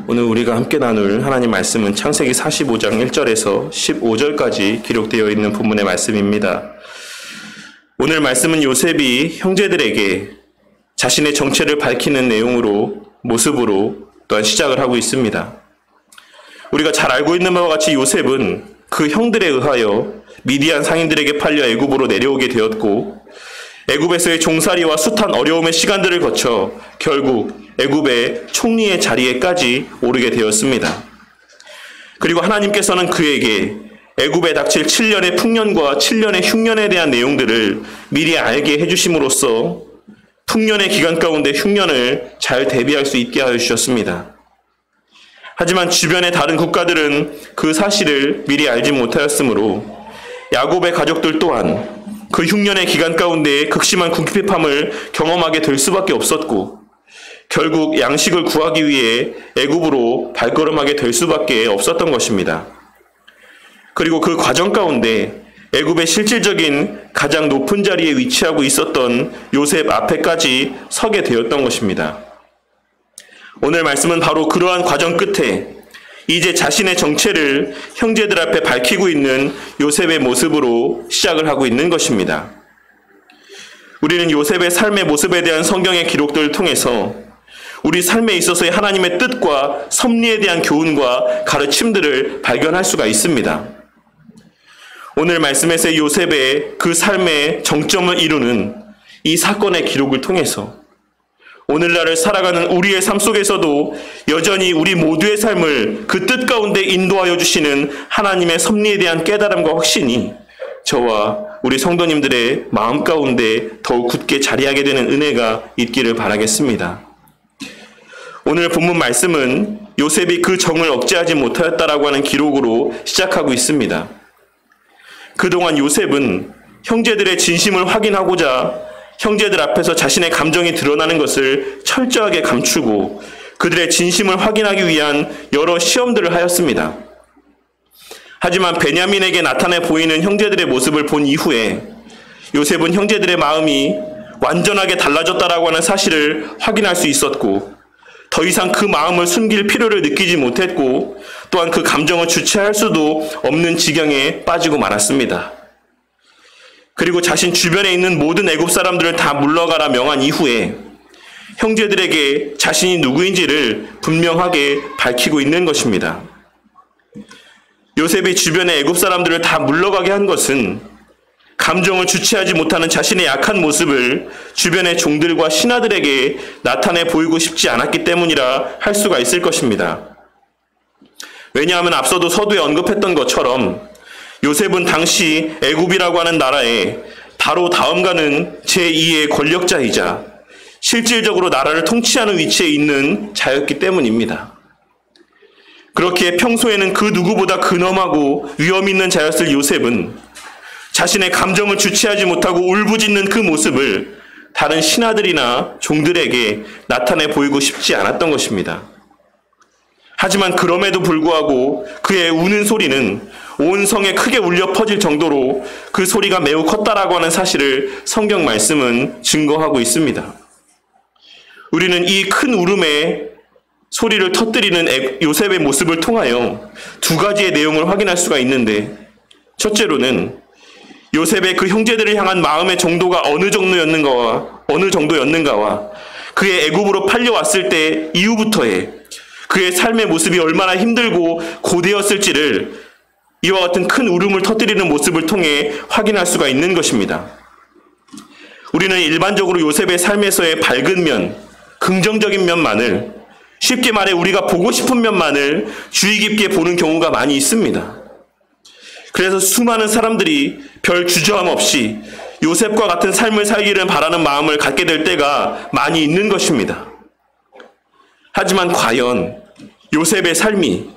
오늘 우리가 함께 나눌 하나님 말씀은 창세기 45장 1절에서 15절까지 기록되어 있는 본문의 말씀입니다. 오늘 말씀은 요셉이 형제들에게 자신의 정체를 밝히는 모습으로 또한 시작을 하고 있습니다. 우리가 잘 알고 있는 바와 같이 요셉은 그 형들에 의하여 미디안 상인들에게 팔려 애굽으로 내려오게 되었고, 애굽에서의 종살이와 숱한 어려움의 시간들을 거쳐 결국 애굽의 총리의 자리에까지 오르게 되었습니다. 그리고 하나님께서는 그에게 애굽에 닥칠 7년의 풍년과 7년의 흉년에 대한 내용들을 미리 알게 해주심으로써 풍년의 기간 가운데 흉년을 잘 대비할 수 있게 하여 주셨습니다. 하지만 주변의 다른 국가들은 그 사실을 미리 알지 못하였으므로 야곱의 가족들 또한 그 흉년의 기간 가운데 극심한 궁핍함을 경험하게 될 수밖에 없었고, 결국 양식을 구하기 위해 애굽으로 발걸음하게 될 수밖에 없었던 것입니다. 그리고 그 과정 가운데 애굽의 실질적인 가장 높은 자리에 위치하고 있었던 요셉 앞에까지 서게 되었던 것입니다. 오늘 말씀은 바로 그러한 과정 끝에 이제 자신의 정체를 형제들 앞에 밝히고 있는 요셉의 모습으로 시작을 하고 있는 것입니다. 우리는 요셉의 삶의 모습에 대한 성경의 기록들을 통해서 우리 삶에 있어서의 하나님의 뜻과 섭리에 대한 교훈과 가르침들을 발견할 수가 있습니다. 오늘 말씀에서의 요셉의 그 삶의 정점을 이루는 이 사건의 기록을 통해서 오늘날을 살아가는 우리의 삶 속에서도 여전히 우리 모두의 삶을 그 뜻 가운데 인도하여 주시는 하나님의 섭리에 대한 깨달음과 확신이 저와 우리 성도님들의 마음 가운데 더욱 굳게 자리하게 되는 은혜가 있기를 바라겠습니다. 오늘 본문 말씀은 요셉이 그 정을 억제하지 못하였다라고 하는 기록으로 시작하고 있습니다. 그동안 요셉은 형제들의 진심을 확인하고자 형제들 앞에서 자신의 감정이 드러나는 것을 철저하게 감추고 그들의 진심을 확인하기 위한 여러 시험들을 하였습니다. 하지만 베냐민에게 나타내 보이는 형제들의 모습을 본 이후에 요셉은 형제들의 마음이 완전하게 달라졌다라고 하는 사실을 확인할 수 있었고, 더 이상 그 마음을 숨길 필요를 느끼지 못했고, 또한 그 감정을 주체할 수도 없는 지경에 빠지고 말았습니다. 그리고 자신 주변에 있는 모든 애굽 사람들을 다 물러가라 명한 이후에 형제들에게 자신이 누구인지를 분명하게 밝히고 있는 것입니다. 요셉이 주변의 애굽 사람들을 다 물러가게 한 것은 감정을 주체하지 못하는 자신의 약한 모습을 주변의 종들과 신하들에게 나타내 보이고 싶지 않았기 때문이라 할 수가 있을 것입니다. 왜냐하면 앞서도 서두에 언급했던 것처럼 요셉은 당시 애굽이라고 하는 나라에 바로 다음 가는 제2의 권력자이자 실질적으로 나라를 통치하는 위치에 있는 자였기 때문입니다. 그렇기에 평소에는 그 누구보다 근엄하고 위험 있는 자였을 요셉은 자신의 감정을 주체하지 못하고 울부짖는 그 모습을 다른 신하들이나 종들에게 나타내 보이고 싶지 않았던 것입니다. 하지만 그럼에도 불구하고 그의 우는 소리는 온 성에 크게 울려 퍼질 정도로 그 소리가 매우 컸다라고 하는 사실을 성경 말씀은 증거하고 있습니다. 우리는 이 큰 울음의 소리를 터뜨리는 요셉의 모습을 통하여 두 가지의 내용을 확인할 수가 있는데, 첫째로는 요셉의 그 형제들을 향한 마음의 정도가 어느 정도였는가와 그의 애굽으로 팔려왔을 때 이후부터의 그의 삶의 모습이 얼마나 힘들고 고되었을지를 이와 같은 큰 울음을 터뜨리는 모습을 통해 확인할 수가 있는 것입니다. 우리는 일반적으로 요셉의 삶에서의 밝은 면, 긍정적인 면만을, 쉽게 말해 우리가 보고 싶은 면만을 주의 깊게 보는 경우가 많이 있습니다. 그래서 수많은 사람들이 별 주저함 없이 요셉과 같은 삶을 살기를 바라는 마음을 갖게 될 때가 많이 있는 것입니다. 하지만 과연 요셉의 삶이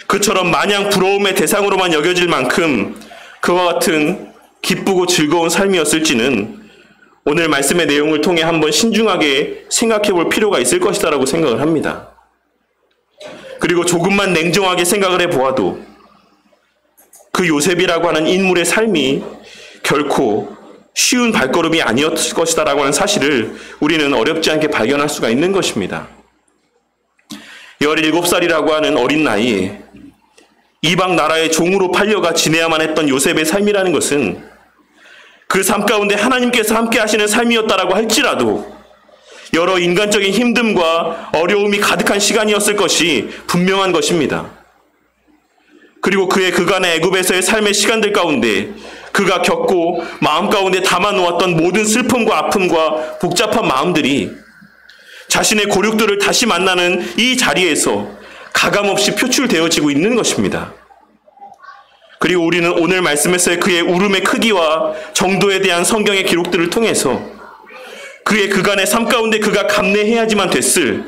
그처럼 마냥 부러움의 대상으로만 여겨질 만큼 그와 같은 기쁘고 즐거운 삶이었을지는 오늘 말씀의 내용을 통해 한번 신중하게 생각해 볼 필요가 있을 것이다라고 생각을 합니다. 그리고 조금만 냉정하게 생각을 해보아도 그 요셉이라고 하는 인물의 삶이 결코 쉬운 발걸음이 아니었을 것이다라고 하는 사실을 우리는 어렵지 않게 발견할 수가 있는 것입니다. 17살이라고 하는 어린 나이에 이방 나라의 종으로 팔려가 지내야만 했던 요셉의 삶이라는 것은 그 삶 가운데 하나님께서 함께 하시는 삶이었다라고 할지라도 여러 인간적인 힘듦과 어려움이 가득한 시간이었을 것이 분명한 것입니다. 그리고 그의 그간의 애굽에서의 삶의 시간들 가운데 그가 겪고 마음 가운데 담아놓았던 모든 슬픔과 아픔과 복잡한 마음들이 자신의 고륙들을 다시 만나는 이 자리에서 가감없이 표출되어지고 있는 것입니다. 그리고 우리는 오늘 말씀에서의 그의 울음의 크기와 정도에 대한 성경의 기록들을 통해서 그의 그간의 삶 가운데 그가 감내해야지만 됐을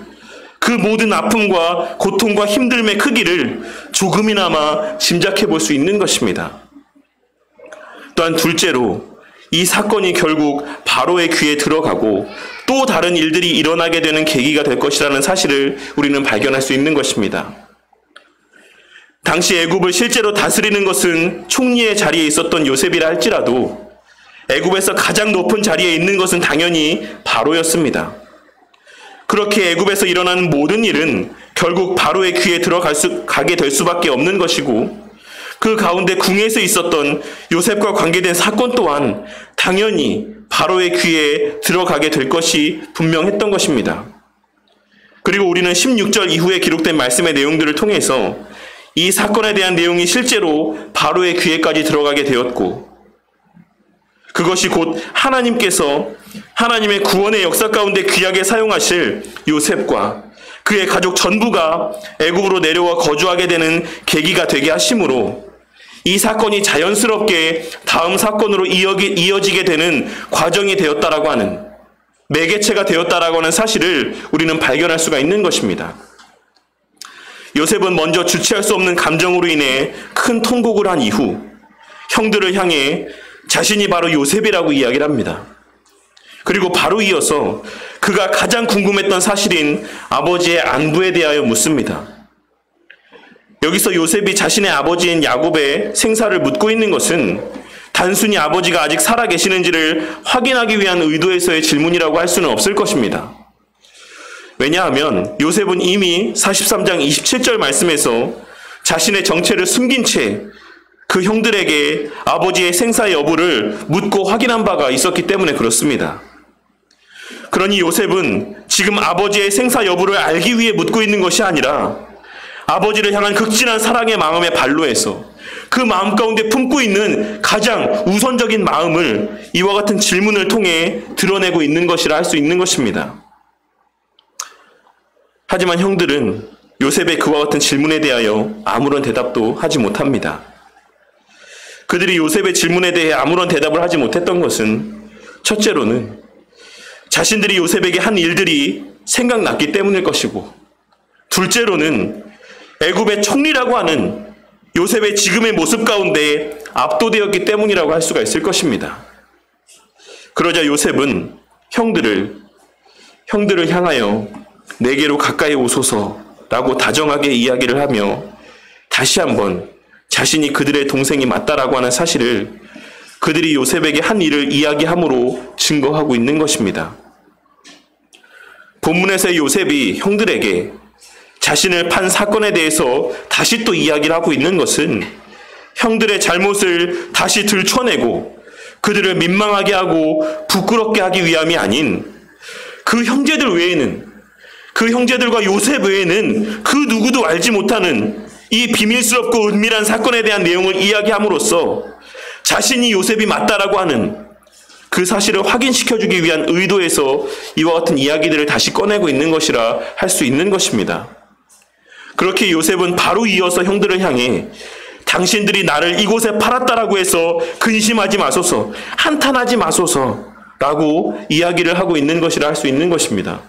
그 모든 아픔과 고통과 힘듦의 크기를 조금이나마 짐작해 볼 수 있는 것입니다. 또한 둘째로 이 사건이 결국 바로의 귀에 들어가고 또 다른 일들이 일어나게 되는 계기가 될 것이라는 사실을 우리는 발견할 수 있는 것입니다. 당시 애굽을 실제로 다스리는 것은 총리의 자리에 있었던 요셉이라 할지라도 애굽에서 가장 높은 자리에 있는 것은 당연히 바로였습니다. 그렇게 애굽에서 일어나는 모든 일은 결국 바로의 귀에 들어가게 될 수밖에 없는 것이고 그 가운데 궁에서 있었던 요셉과 관계된 사건 또한 당연히 바로의 귀에 들어가게 될 것이 분명했던 것입니다. 그리고 우리는 16절 이후에 기록된 말씀의 내용들을 통해서 이 사건에 대한 내용이 실제로 바로의 귀에까지 들어가게 되었고 그것이 곧 하나님께서 하나님의 구원의 역사 가운데 귀하게 사용하실 요셉과 그의 가족 전부가 애굽으로 내려와 거주하게 되는 계기가 되게 하심으로 이 사건이 자연스럽게 다음 사건으로 이어지게 되는 과정이 되었다라고 하는 매개체가 되었다라고 하는 사실을 우리는 발견할 수가 있는 것입니다. 요셉은 먼저 주체할 수 없는 감정으로 인해 큰 통곡을 한 이후 형들을 향해 자신이 바로 요셉이라고 이야기를 합니다. 그리고 바로 이어서 그가 가장 궁금했던 사실인 아버지의 안부에 대하여 묻습니다. 여기서 요셉이 자신의 아버지인 야곱의 생사를 묻고 있는 것은 단순히 아버지가 아직 살아계시는지를 확인하기 위한 의도에서의 질문이라고 할 수는 없을 것입니다. 왜냐하면 요셉은 이미 43장 27절 말씀에서 자신의 정체를 숨긴 채 그 형들에게 아버지의 생사 여부를 묻고 확인한 바가 있었기 때문에 그렇습니다. 그러니 요셉은 지금 아버지의 생사 여부를 알기 위해 묻고 있는 것이 아니라 아버지를 향한 극진한 사랑의 마음에 반로해서 그 마음 가운데 품고 있는 가장 우선적인 마음을 이와 같은 질문을 통해 드러내고 있는 것이라 할 수 있는 것입니다. 하지만 형들은 요셉의 그와 같은 질문에 대하여 아무런 대답도 하지 못합니다. 그들이 요셉의 질문에 대해 아무런 대답을 하지 못했던 것은 첫째로는 자신들이 요셉에게 한 일들이 생각났기 때문일 것이고 둘째로는 애굽의 총리라고 하는 요셉의 지금의 모습 가운데 압도되었기 때문이라고 할 수가 있을 것입니다. 그러자 요셉은 형들을 향하여 내게로 가까이 오소서라고 다정하게 이야기를 하며 다시 한번 자신이 그들의 동생이 맞다라고 하는 사실을 그들이 요셉에게 한 일을 이야기함으로 증거하고 있는 것입니다. 본문에서의 요셉이 형들에게 자신을 판 사건에 대해서 다시 또 이야기를 하고 있는 것은 형들의 잘못을 다시 들춰내고 그들을 민망하게 하고 부끄럽게 하기 위함이 아닌 그 형제들 외에는 그 형제들과 요셉 외에는 그 누구도 알지 못하는 이 비밀스럽고 은밀한 사건에 대한 내용을 이야기함으로써 자신이 요셉이 맞다라고 하는 그 사실을 확인시켜주기 위한 의도에서 이와 같은 이야기들을 다시 꺼내고 있는 것이라 할 수 있는 것입니다. 그렇게 요셉은 바로 이어서 형들을 향해 당신들이 나를 이곳에 팔았다라고 해서 근심하지 마소서, 한탄하지 마소서라고 이야기를 하고 있는 것이라 할 수 있는 것입니다.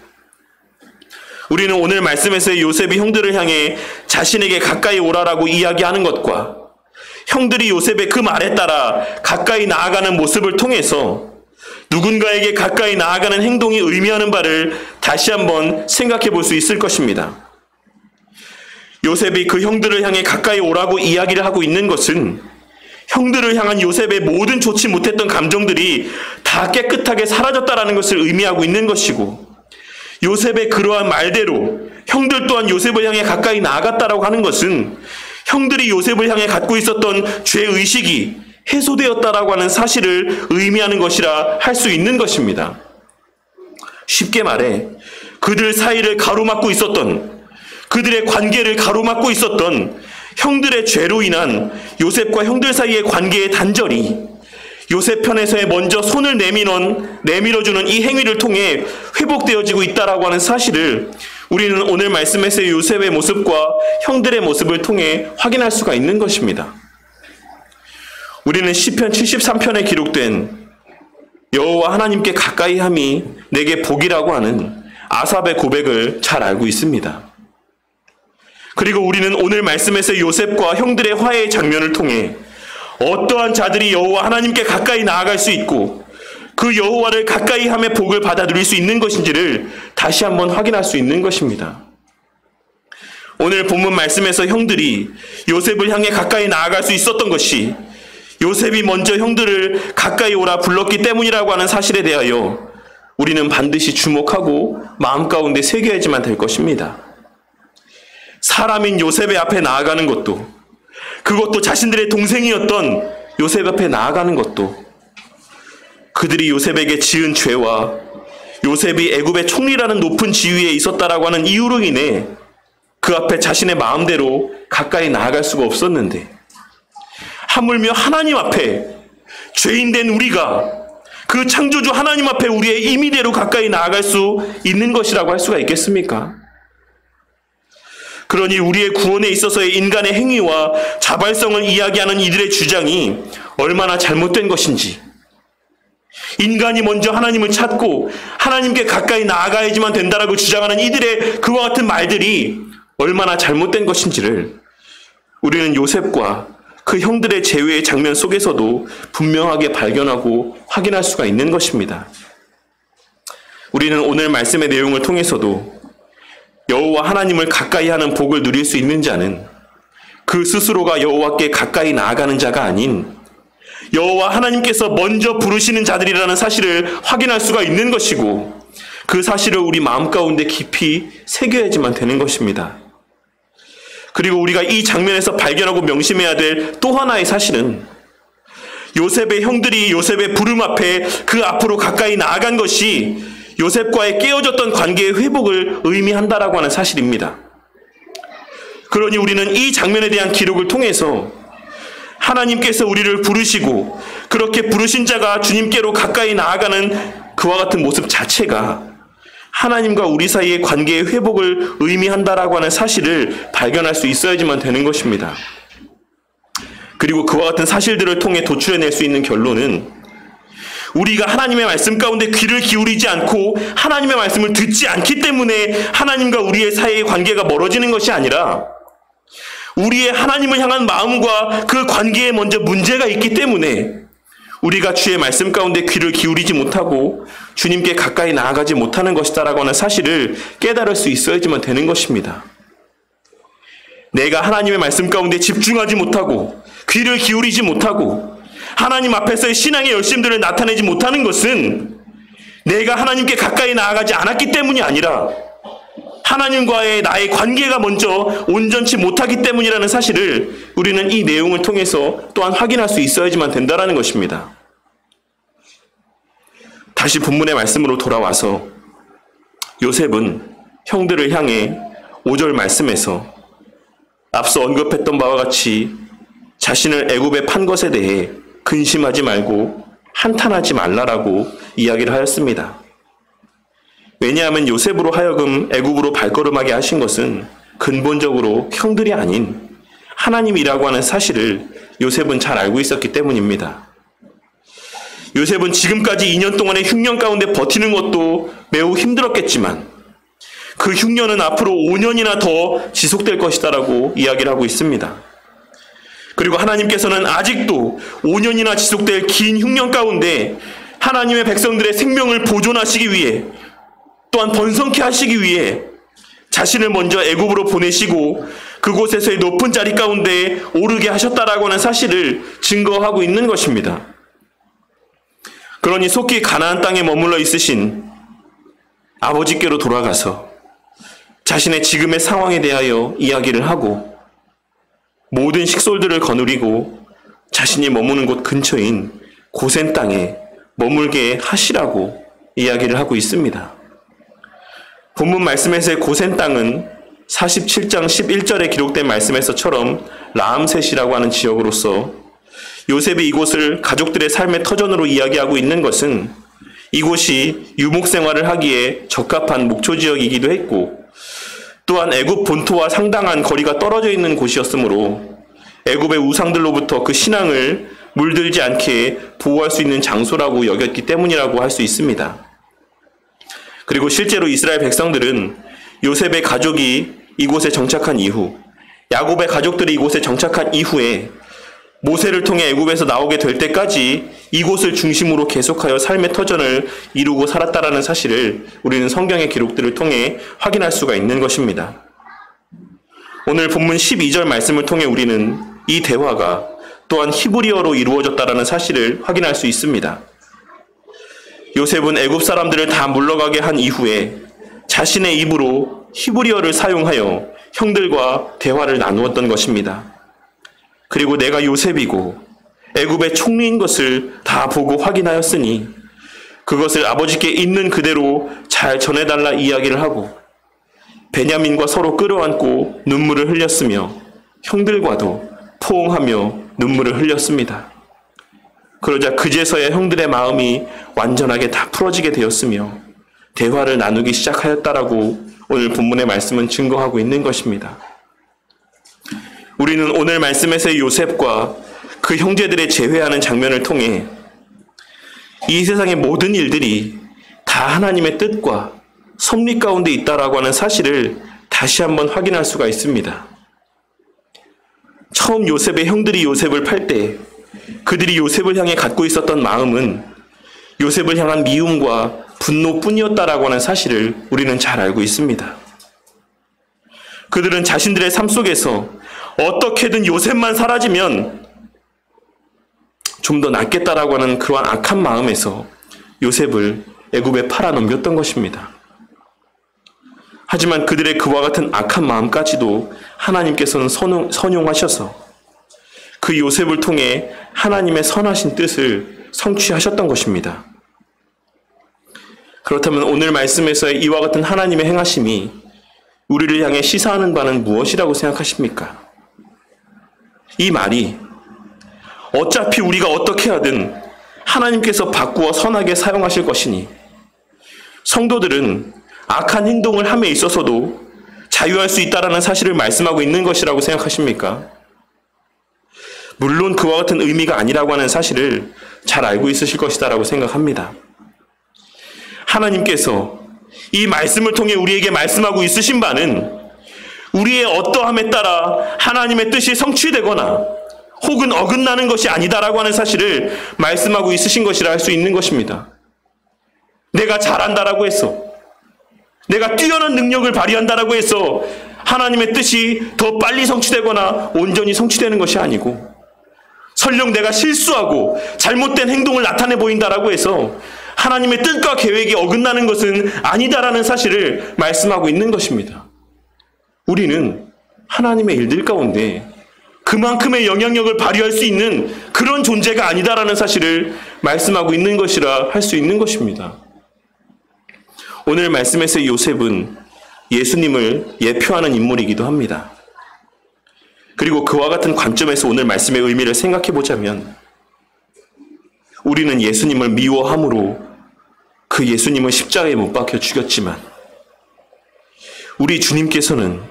우리는 오늘 말씀에서 요셉이 형들을 향해 자신에게 가까이 오라라고 이야기하는 것과 형들이 요셉의 그 말에 따라 가까이 나아가는 모습을 통해서 누군가에게 가까이 나아가는 행동이 의미하는 바를 다시 한번 생각해 볼 수 있을 것입니다. 요셉이 그 형들을 향해 가까이 오라고 이야기를 하고 있는 것은 형들을 향한 요셉의 모든 좋지 못했던 감정들이 다 깨끗하게 사라졌다라는 것을 의미하고 있는 것이고 요셉의 그러한 말대로 형들 또한 요셉을 향해 가까이 나아갔다라고 하는 것은 형들이 요셉을 향해 갖고 있었던 죄의식이 해소되었다라고 하는 사실을 의미하는 것이라 할 수 있는 것입니다. 쉽게 말해 그들 사이를 가로막고 있었던, 그들의 관계를 가로막고 있었던 형들의 죄로 인한 요셉과 형들 사이의 관계의 단절이 요셉 편에서의 먼저 손을 내밀어주는 이 행위를 통해 회복되어지고 있다라고 하는 사실을 우리는 오늘 말씀에서의 요셉의 모습과 형들의 모습을 통해 확인할 수가 있는 것입니다. 우리는 시편 73편에 기록된 여호와 하나님께 가까이 함이 내게 복이라고 하는 아삽의 고백을 잘 알고 있습니다. 그리고 우리는 오늘 말씀에서 요셉과 형들의 화해의 장면을 통해 어떠한 자들이 여호와 하나님께 가까이 나아갈 수 있고 그 여호와를 가까이 함의 복을 받아 누릴 수 있는 것인지를 다시 한번 확인할 수 있는 것입니다. 오늘 본문 말씀에서 형들이 요셉을 향해 가까이 나아갈 수 있었던 것이 요셉이 먼저 형들을 가까이 오라 불렀기 때문이라고 하는 사실에 대하여 우리는 반드시 주목하고 마음 가운데 새겨야지만 될 것입니다. 사람인 요셉의 앞에 나아가는 것도, 그것도 자신들의 동생이었던 요셉 앞에 나아가는 것도 그들이 요셉에게 지은 죄와 요셉이 애굽의 총리라는 높은 지위에 있었다라고 하는 이유로 인해 그 앞에 자신의 마음대로 가까이 나아갈 수가 없었는데, 하물며 하나님 앞에 죄인된 우리가 그 창조주 하나님 앞에 우리의 임의대로 가까이 나아갈 수 있는 것이라고 할 수가 있겠습니까? 그러니 우리의 구원에 있어서의 인간의 행위와 자발성을 이야기하는 이들의 주장이 얼마나 잘못된 것인지, 인간이 먼저 하나님을 찾고 하나님께 가까이 나아가야지만 된다라고 주장하는 이들의 그와 같은 말들이 얼마나 잘못된 것인지를 우리는 요셉과 그 형들의 재회의 장면 속에서도 분명하게 발견하고 확인할 수가 있는 것입니다. 우리는 오늘 말씀의 내용을 통해서도 여호와 하나님을 가까이 하는 복을 누릴 수 있는 자는 그 스스로가 여호와께 가까이 나아가는 자가 아닌 여호와 하나님께서 먼저 부르시는 자들이라는 사실을 확인할 수가 있는 것이고, 그 사실을 우리 마음 가운데 깊이 새겨야지만 되는 것입니다. 그리고 우리가 이 장면에서 발견하고 명심해야 될 또 하나의 사실은 요셉의 형들이 요셉의 부름 앞에 그 앞으로 가까이 나아간 것이 요셉과의 깨어졌던 관계의 회복을 의미한다라고 하는 사실입니다. 그러니 우리는 이 장면에 대한 기록을 통해서 하나님께서 우리를 부르시고 그렇게 부르신 자가 주님께로 가까이 나아가는 그와 같은 모습 자체가 하나님과 우리 사이의 관계의 회복을 의미한다라고 하는 사실을 발견할 수 있어야지만 되는 것입니다. 그리고 그와 같은 사실들을 통해 도출해낼 수 있는 결론은 우리가 하나님의 말씀 가운데 귀를 기울이지 않고 하나님의 말씀을 듣지 않기 때문에 하나님과 우리의 사이의 관계가 멀어지는 것이 아니라 우리의 하나님을 향한 마음과 그 관계에 먼저 문제가 있기 때문에 우리가 주의 말씀 가운데 귀를 기울이지 못하고 주님께 가까이 나아가지 못하는 것이다라고 하는 사실을 깨달을 수 있어야지만 되는 것입니다. 내가 하나님의 말씀 가운데 집중하지 못하고 귀를 기울이지 못하고 하나님 앞에서의 신앙의 열심들을 나타내지 못하는 것은 내가 하나님께 가까이 나아가지 않았기 때문이 아니라 하나님과의 나의 관계가 먼저 온전치 못하기 때문이라는 사실을 우리는 이 내용을 통해서 또한 확인할 수 있어야지만 된다는 것입니다. 다시 본문의 말씀으로 돌아와서 요셉은 형들을 향해 5절 말씀에서 앞서 언급했던 바와 같이 자신을 애굽에 판 것에 대해 근심하지 말고 한탄하지 말라라고 이야기를 하였습니다. 왜냐하면 요셉으로 하여금 애굽으로 발걸음하게 하신 것은 근본적으로 형들이 아닌 하나님이라고 하는 사실을 요셉은 잘 알고 있었기 때문입니다. 요셉은 지금까지 2년 동안의 흉년 가운데 버티는 것도 매우 힘들었겠지만 그 흉년은 앞으로 5년이나 더 지속될 것이다라고 이야기를 하고 있습니다. 그리고 하나님께서는 아직도 5년이나 지속될 긴 흉년 가운데 하나님의 백성들의 생명을 보존하시기 위해 또한 번성케 하시기 위해 자신을 먼저 애굽으로 보내시고 그곳에서의 높은 자리 가운데 오르게 하셨다라고 하는 사실을 증거하고 있는 것입니다. 그러니 속히 가나안 땅에 머물러 있으신 아버지께로 돌아가서 자신의 지금의 상황에 대하여 이야기를 하고 모든 식솔들을 거느리고 자신이 머무는 곳 근처인 고센 땅에 머물게 하시라고 이야기를 하고 있습니다. 본문 말씀에서의 고센 땅은 47장 11절에 기록된 말씀에서처럼 라암셋이라고 하는 지역으로서 요셉이 이곳을 가족들의 삶의 터전으로 이야기하고 있는 것은 이곳이 유목 생활을 하기에 적합한 목초 지역이기도 했고, 또한 애굽 본토와 상당한 거리가 떨어져 있는 곳이었으므로 애굽의 우상들로부터 그 신앙을 물들지 않게 보호할 수 있는 장소라고 여겼기 때문이라고 할 수 있습니다. 그리고 실제로 이스라엘 백성들은 요셉의 가족이 이곳에 정착한 이후, 야곱의 가족들이 이곳에 정착한 이후에 모세를 통해 애굽에서 나오게 될 때까지 이곳을 중심으로 계속하여 삶의 터전을 이루고 살았다라는 사실을 우리는 성경의 기록들을 통해 확인할 수가 있는 것입니다. 오늘 본문 12절 말씀을 통해 우리는 이 대화가 또한 히브리어로 이루어졌다라는 사실을 확인할 수 있습니다. 요셉은 애굽 사람들을 다 물러가게 한 이후에 자신의 입으로 히브리어를 사용하여 형들과 대화를 나누었던 것입니다. 그리고 내가 요셉이고 애굽의 총리인 것을 다 보고 확인하였으니 그것을 아버지께 있는 그대로 잘 전해달라 이야기를 하고 베냐민과 서로 끌어안고 눈물을 흘렸으며 형들과도 포옹하며 눈물을 흘렸습니다. 그러자 그제서야 형들의 마음이 완전하게 다 풀어지게 되었으며 대화를 나누기 시작하였다라고 오늘 본문의 말씀은 증거하고 있는 것입니다. 우리는 오늘 말씀에서의 요셉과 그 형제들의 재회하는 장면을 통해 이 세상의 모든 일들이 다 하나님의 뜻과 섭리 가운데 있다라고 하는 사실을 다시 한번 확인할 수가 있습니다. 처음 요셉의 형들이 요셉을 팔 때 그들이 요셉을 향해 갖고 있었던 마음은 요셉을 향한 미움과 분노뿐이었다라고 하는 사실을 우리는 잘 알고 있습니다. 그들은 자신들의 삶 속에서 어떻게든 요셉만 사라지면 좀 더 낫겠다라고 하는 그러한 악한 마음에서 요셉을 애굽에 팔아넘겼던 것입니다. 하지만 그들의 그와 같은 악한 마음까지도 하나님께서는 선용하셔서 그 요셉을 통해 하나님의 선하신 뜻을 성취하셨던 것입니다. 그렇다면 오늘 말씀에서의 이와 같은 하나님의 행하심이 우리를 향해 시사하는 바는 무엇이라고 생각하십니까? 이 말이 어차피 우리가 어떻게 하든 하나님께서 바꾸어 선하게 사용하실 것이니 성도들은 악한 행동을 함에 있어서도 자유할 수 있다는 사실을 말씀하고 있는 것이라고 생각하십니까? 물론 그와 같은 의미가 아니라고 하는 사실을 잘 알고 있으실 것이다라고 생각합니다. 하나님께서 이 말씀을 통해 우리에게 말씀하고 있으신 바는 우리의 어떠함에 따라 하나님의 뜻이 성취되거나 혹은 어긋나는 것이 아니다라고 하는 사실을 말씀하고 있으신 것이라 할 수 있는 것입니다. 내가 잘한다라고 해서, 내가 뛰어난 능력을 발휘한다라고 해서 하나님의 뜻이 더 빨리 성취되거나 온전히 성취되는 것이 아니고, 설령 내가 실수하고 잘못된 행동을 나타내 보인다라고 해서 하나님의 뜻과 계획이 어긋나는 것은 아니다라는 사실을 말씀하고 있는 것입니다. 우리는 하나님의 일들 가운데 그만큼의 영향력을 발휘할 수 있는 그런 존재가 아니다라는 사실을 말씀하고 있는 것이라 할 수 있는 것입니다. 오늘 말씀에서 요셉은 예수님을 예표하는 인물이기도 합니다. 그리고 그와 같은 관점에서 오늘 말씀의 의미를 생각해 보자면 우리는 예수님을 미워함으로 그 예수님을 십자가에 못 박혀 죽였지만 우리 주님께서는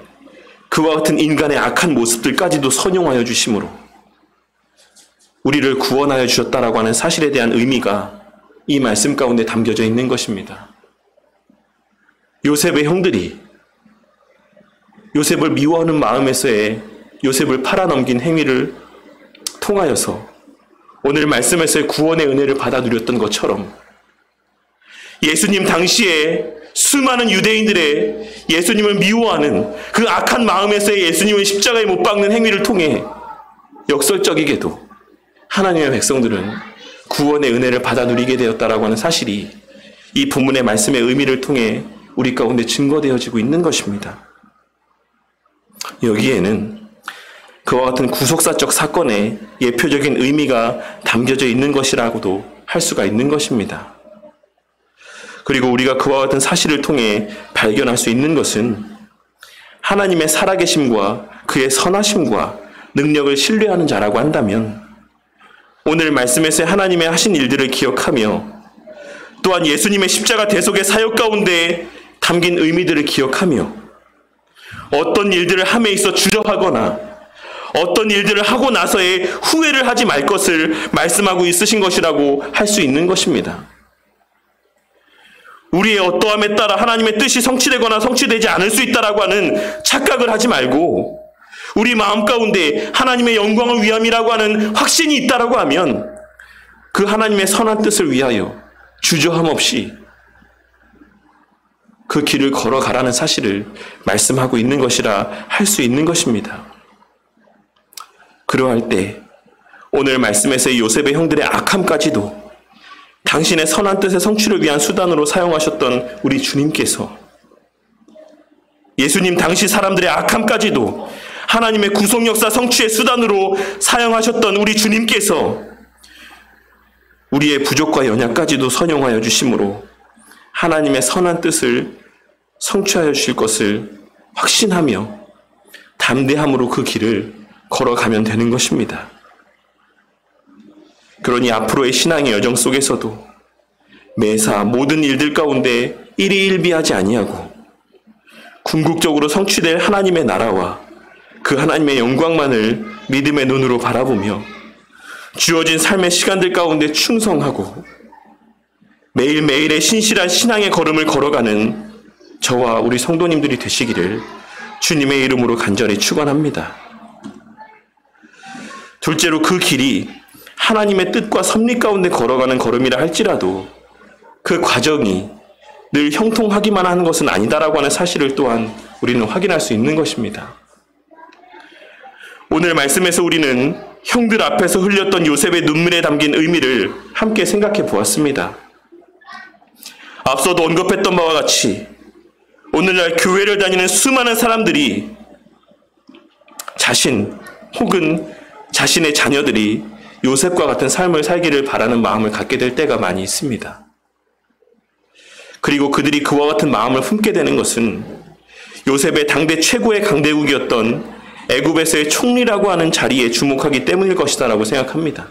그와 같은 인간의 악한 모습들까지도 선용하여 주심으로 우리를 구원하여 주셨다라고 하는 사실에 대한 의미가 이 말씀 가운데 담겨져 있는 것입니다. 요셉의 형들이 요셉을 미워하는 마음에서의 요셉을 팔아넘긴 행위를 통하여서 오늘 말씀에서의 구원의 은혜를 받아 누렸던 것처럼 예수님 당시에 수많은 유대인들의 예수님을 미워하는 그 악한 마음에서의 예수님을 십자가에 못 박는 행위를 통해 역설적이게도 하나님의 백성들은 구원의 은혜를 받아 누리게 되었다라고 하는 사실이 이 본문의 말씀의 의미를 통해 우리 가운데 증거되어지고 있는 것입니다. 여기에는 그와 같은 구속사적 사건의 예표적인 의미가 담겨져 있는 것이라고도 할 수가 있는 것입니다. 그리고 우리가 그와 같은 사실을 통해 발견할 수 있는 것은 하나님의 살아계심과 그의 선하심과 능력을 신뢰하는 자라고 한다면 오늘 말씀에서 하나님의 하신 일들을 기억하며 또한 예수님의 십자가 대속의 사역 가운데 담긴 의미들을 기억하며 어떤 일들을 함에 있어 주저하거나 어떤 일들을 하고 나서의 후회를 하지 말 것을 말씀하고 있으신 것이라고 할 수 있는 것입니다. 우리의 어떠함에 따라 하나님의 뜻이 성취되거나 성취되지 않을 수 있다라고 하는 착각을 하지 말고 우리 마음 가운데 하나님의 영광을 위함이라고 하는 확신이 있다라고 하면 그 하나님의 선한 뜻을 위하여 주저함 없이 그 길을 걸어가라는 사실을 말씀하고 있는 것이라 할 수 있는 것입니다. 그러할 때 오늘 말씀에서의 요셉의 형들의 악함까지도 당신의 선한 뜻의 성취를 위한 수단으로 사용하셨던 우리 주님께서 예수님 당시 사람들의 악함까지도 하나님의 구속 역사 성취의 수단으로 사용하셨던 우리 주님께서 우리의 부족과 연약까지도 선용하여 주심으로 하나님의 선한 뜻을 성취하여 주실 것을 확신하며 담대함으로 그 길을 걸어가면 되는 것입니다. 그러니 앞으로의 신앙의 여정 속에서도 매사 모든 일들 가운데 일희일비하지 아니하고 궁극적으로 성취될 하나님의 나라와 그 하나님의 영광만을 믿음의 눈으로 바라보며 주어진 삶의 시간들 가운데 충성하고 매일매일의 신실한 신앙의 걸음을 걸어가는 저와 우리 성도님들이 되시기를 주님의 이름으로 간절히 축원합니다. 둘째로 그 길이 하나님의 뜻과 섭리 가운데 걸어가는 걸음이라 할지라도 그 과정이 늘 형통하기만 하는 것은 아니다라고 하는 사실을 또한 우리는 확인할 수 있는 것입니다. 오늘 말씀에서 우리는 형들 앞에서 흘렸던 요셉의 눈물에 담긴 의미를 함께 생각해 보았습니다. 앞서도 언급했던 바와 같이 오늘날 교회를 다니는 수많은 사람들이 자신 혹은 자신의 자녀들이 요셉과 같은 삶을 살기를 바라는 마음을 갖게 될 때가 많이 있습니다. 그리고 그들이 그와 같은 마음을 품게 되는 것은 요셉의 당대 최고의 강대국이었던 애굽에서의 총리라고 하는 자리에 주목하기 때문일 것이다라고 생각합니다.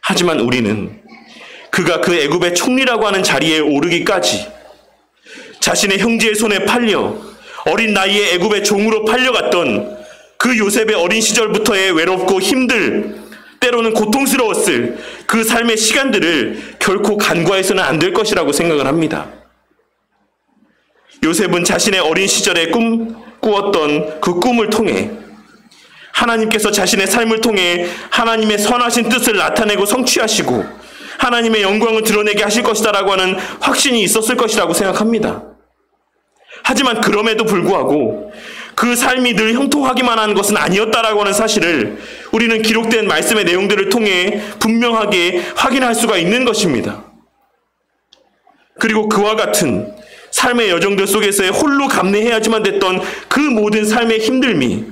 하지만 우리는 그가 그 애굽의 총리라고 하는 자리에 오르기까지 자신의 형제의 손에 팔려 어린 나이에 애굽의 종으로 팔려갔던 그 요셉의 어린 시절부터의 외롭고 힘들 때로는 고통스러웠을 그 삶의 시간들을 결코 간과해서는 안 될 것이라고 생각을 합니다. 요셉은 자신의 어린 시절에 꾸었던 그 꿈을 통해 하나님께서 자신의 삶을 통해 하나님의 선하신 뜻을 나타내고 성취하시고 하나님의 영광을 드러내게 하실 것이다라고 하는 확신이 있었을 것이라고 생각합니다. 하지만 그럼에도 불구하고 그 삶이 늘 형통하기만 하는 것은 아니었다라고 하는 사실을 우리는 기록된 말씀의 내용들을 통해 분명하게 확인할 수가 있는 것입니다. 그리고 그와 같은 삶의 여정들 속에서의 홀로 감내해야지만 됐던 그 모든 삶의 힘듦이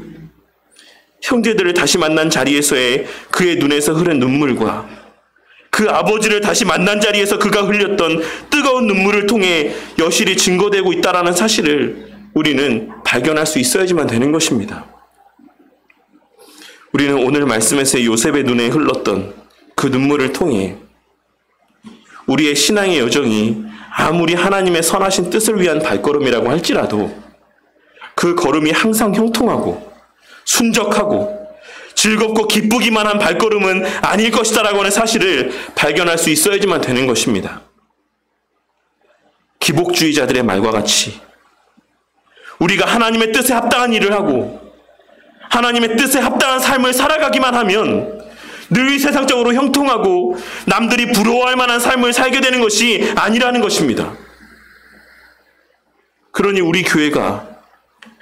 형제들을 다시 만난 자리에서의 그의 눈에서 흐른 눈물과 그 아버지를 다시 만난 자리에서 그가 흘렸던 뜨거운 눈물을 통해 여실히 증거되고 있다는 사실을 우리는 발견할 수 있어야지만 되는 것입니다. 우리는 오늘 말씀에서 요셉의 눈에 흘렀던 그 눈물을 통해 우리의 신앙의 여정이 아무리 하나님의 선하신 뜻을 위한 발걸음이라고 할지라도 그 걸음이 항상 형통하고 순적하고 즐겁고 기쁘기만 한 발걸음은 아닐 것이다라고 하는 사실을 발견할 수 있어야지만 되는 것입니다. 기복주의자들의 말과 같이 우리가 하나님의 뜻에 합당한 일을 하고 하나님의 뜻에 합당한 삶을 살아가기만 하면 늘 세상적으로 형통하고 남들이 부러워할 만한 삶을 살게 되는 것이 아니라는 것입니다. 그러니 우리 교회가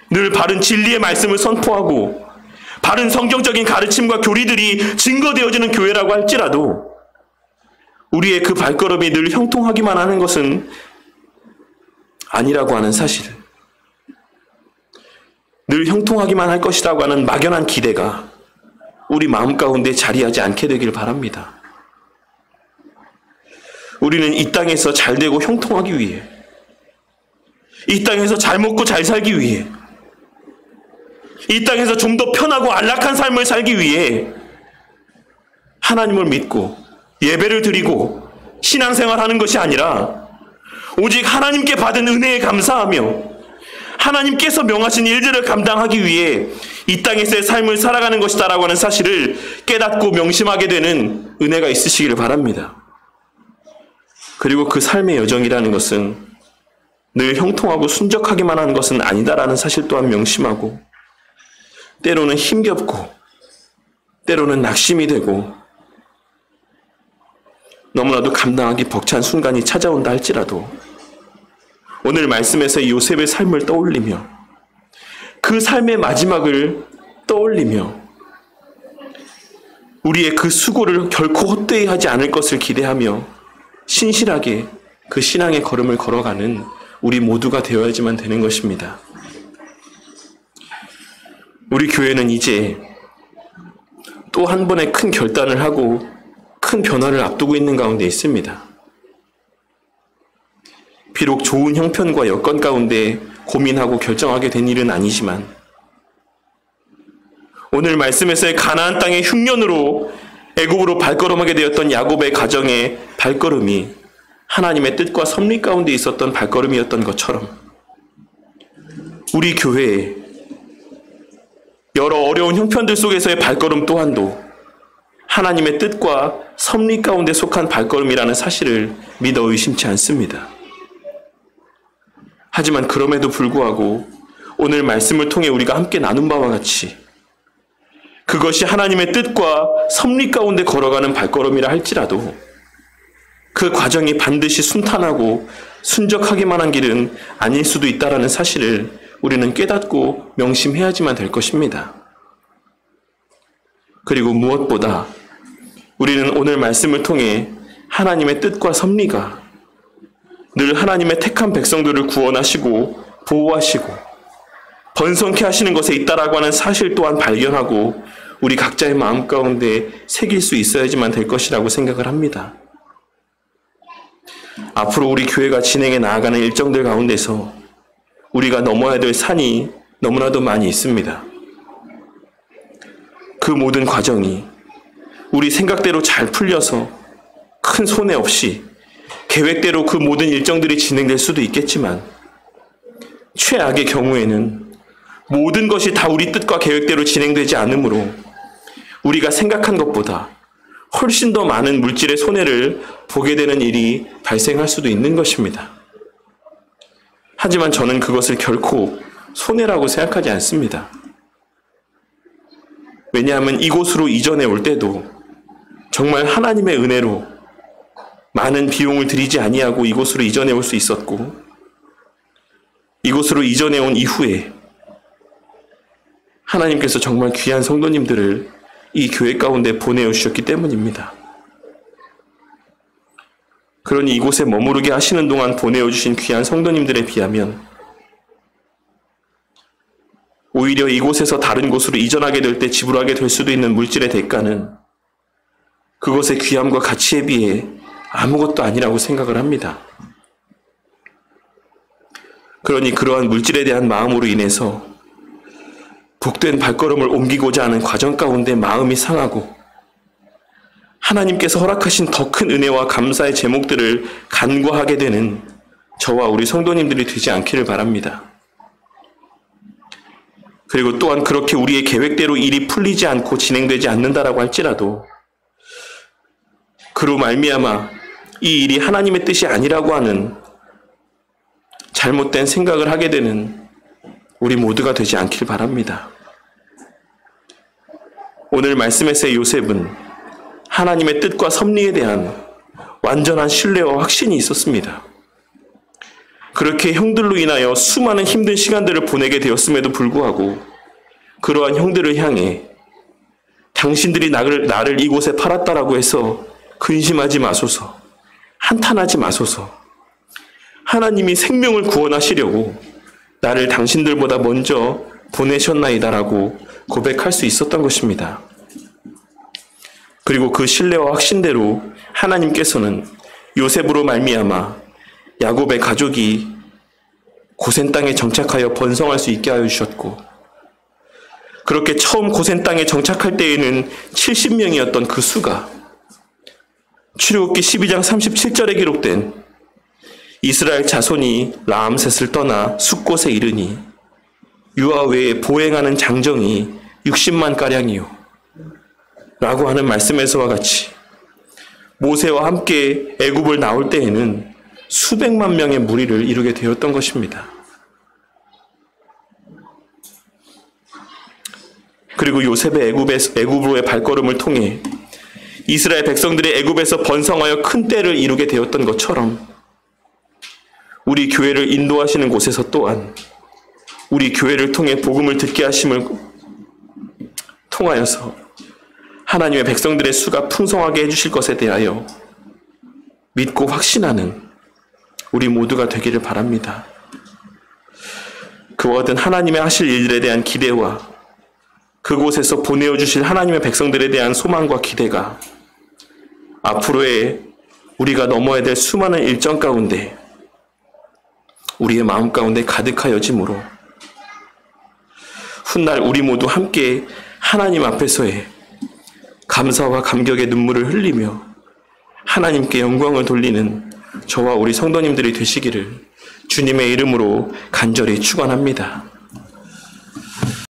늘 바른 진리의 말씀을 선포하고 바른 성경적인 가르침과 교리들이 증거되어지는 교회라고 할지라도 우리의 그 발걸음이 늘 형통하기만 하는 것은 아니라고 하는 사실, 늘 형통하기만 할 것이라고 하는 막연한 기대가 우리 마음 가운데 자리하지 않게 되길 바랍니다. 우리는 이 땅에서 잘 되고 형통하기 위해, 이 땅에서 잘 먹고 잘 살기 위해, 이 땅에서 좀 더 편하고 안락한 삶을 살기 위해 하나님을 믿고 예배를 드리고 신앙생활하는 것이 아니라 오직 하나님께 받은 은혜에 감사하며 하나님께서 명하신 일들을 감당하기 위해 이 땅에서의 삶을 살아가는 것이다라고 하는 사실을 깨닫고 명심하게 되는 은혜가 있으시기를 바랍니다. 그리고 그 삶의 여정이라는 것은 늘 형통하고 순적하기만 하는 것은 아니다라는 사실 또한 명심하고, 때로는 힘겹고 때로는 낙심이 되고 너무나도 감당하기 벅찬 순간이 찾아온다 할지라도 오늘 말씀에서 요셉의 삶을 떠올리며 그 삶의 마지막을 떠올리며 우리의 그 수고를 결코 헛되이 하지 않을 것을 기대하며 신실하게 그 신앙의 걸음을 걸어가는 우리 모두가 되어야지만 되는 것입니다. 우리 교회는 이제 또 한 번의 큰 결단을 하고 큰 변화를 앞두고 있는 가운데 있습니다. 비록 좋은 형편과 여건 가운데 고민하고 결정하게 된 일은 아니지만 오늘 말씀에서의 가나안 땅의 흉년으로 애굽으로 발걸음하게 되었던 야곱의 가정의 발걸음이 하나님의 뜻과 섭리 가운데 있었던 발걸음이었던 것처럼 우리 교회에 여러 어려운 형편들 속에서의 발걸음 또한도 하나님의 뜻과 섭리 가운데 속한 발걸음이라는 사실을 믿어 의심치 않습니다. 하지만 그럼에도 불구하고 오늘 말씀을 통해 우리가 함께 나눈 바와 같이 그것이 하나님의 뜻과 섭리 가운데 걸어가는 발걸음이라 할지라도 그 과정이 반드시 순탄하고 순적하기만 한 길은 아닐 수도 있다는 사실을 우리는 깨닫고 명심해야지만 될 것입니다. 그리고 무엇보다 우리는 오늘 말씀을 통해 하나님의 뜻과 섭리가 늘 하나님의 택한 백성들을 구원하시고 보호하시고 번성케 하시는 것에 있다라고 하는 사실 또한 발견하고 우리 각자의 마음 가운데 새길 수 있어야지만 될 것이라고 생각을 합니다. 앞으로 우리 교회가 진행해 나아가는 일정들 가운데서 우리가 넘어야 될 산이 너무나도 많이 있습니다. 그 모든 과정이 우리 생각대로 잘 풀려서 큰 손해 없이 계획대로 그 모든 일정들이 진행될 수도 있겠지만 최악의 경우에는 모든 것이 다 우리 뜻과 계획대로 진행되지 않으므로 우리가 생각한 것보다 훨씬 더 많은 물질의 손해를 보게 되는 일이 발생할 수도 있는 것입니다. 하지만 저는 그것을 결코 손해라고 생각하지 않습니다. 왜냐하면 이곳으로 이전해 올 때도 정말 하나님의 은혜로 많은 비용을 들이지 아니하고 이곳으로 이전해 올 수 있었고 이곳으로 이전해 온 이후에 하나님께서 정말 귀한 성도님들을 이 교회 가운데 보내어 주셨기 때문입니다. 그러니 이곳에 머무르게 하시는 동안 보내어 주신 귀한 성도님들에 비하면 오히려 이곳에서 다른 곳으로 이전하게 될 때 지불하게 될 수도 있는 물질의 대가는 그것의 귀함과 가치에 비해 아무것도 아니라고 생각을 합니다. 그러니 그러한 물질에 대한 마음으로 인해서 복된 발걸음을 옮기고자 하는 과정 가운데 마음이 상하고 하나님께서 허락하신 더 큰 은혜와 감사의 제목들을 간과하게 되는 저와 우리 성도님들이 되지 않기를 바랍니다. 그리고 또한 그렇게 우리의 계획대로 일이 풀리지 않고 진행되지 않는다라고 할지라도 그로 말미암아 이 일이 하나님의 뜻이 아니라고 하는 잘못된 생각을 하게 되는 우리 모두가 되지 않길 바랍니다. 오늘 말씀에서의 요셉은 하나님의 뜻과 섭리에 대한 완전한 신뢰와 확신이 있었습니다. 그렇게 형들로 인하여 수많은 힘든 시간들을 보내게 되었음에도 불구하고 그러한 형들을 향해 당신들이 나를 이곳에 팔았다라고 해서 근심하지 마소서, 한탄하지 마소서, 하나님이 생명을 구원하시려고 나를 당신들보다 먼저 보내셨나이다라고 고백할 수 있었던 것입니다. 그리고 그 신뢰와 확신대로 하나님께서는 요셉으로 말미암아 야곱의 가족이 고센 땅에 정착하여 번성할 수 있게 하여 주셨고, 그렇게 처음 고센 땅에 정착할 때에는 70명이었던 그 수가 출애굽기 12장 37절에 기록된 이스라엘 자손이 라암셋을 떠나 숫곳에 이르니 유아 외에 보행하는 장정이 60만 가량이요 라고 하는 말씀에서와 같이 모세와 함께 애굽을 나올 때에는 수백만 명의 무리를 이루게 되었던 것입니다. 그리고 요셉의 애굽으로의 발걸음을 통해 이스라엘 백성들이 애굽에서 번성하여 큰 때를 이루게 되었던 것처럼 우리 교회를 인도하시는 곳에서 또한 우리 교회를 통해 복음을 듣게 하심을 통하여서 하나님의 백성들의 수가 풍성하게 해주실 것에 대하여 믿고 확신하는 우리 모두가 되기를 바랍니다. 그와 같은 하나님의 하실 일들에 대한 기대와 그곳에서 보내어 주실 하나님의 백성들에 대한 소망과 기대가 앞으로의 우리가 넘어야 될 수많은 일정 가운데 우리의 마음 가운데 가득하여짐으로 훗날 우리 모두 함께 하나님 앞에서의 감사와 감격의 눈물을 흘리며 하나님께 영광을 돌리는 저와 우리 성도님들이 되시기를 주님의 이름으로 간절히 축원합니다.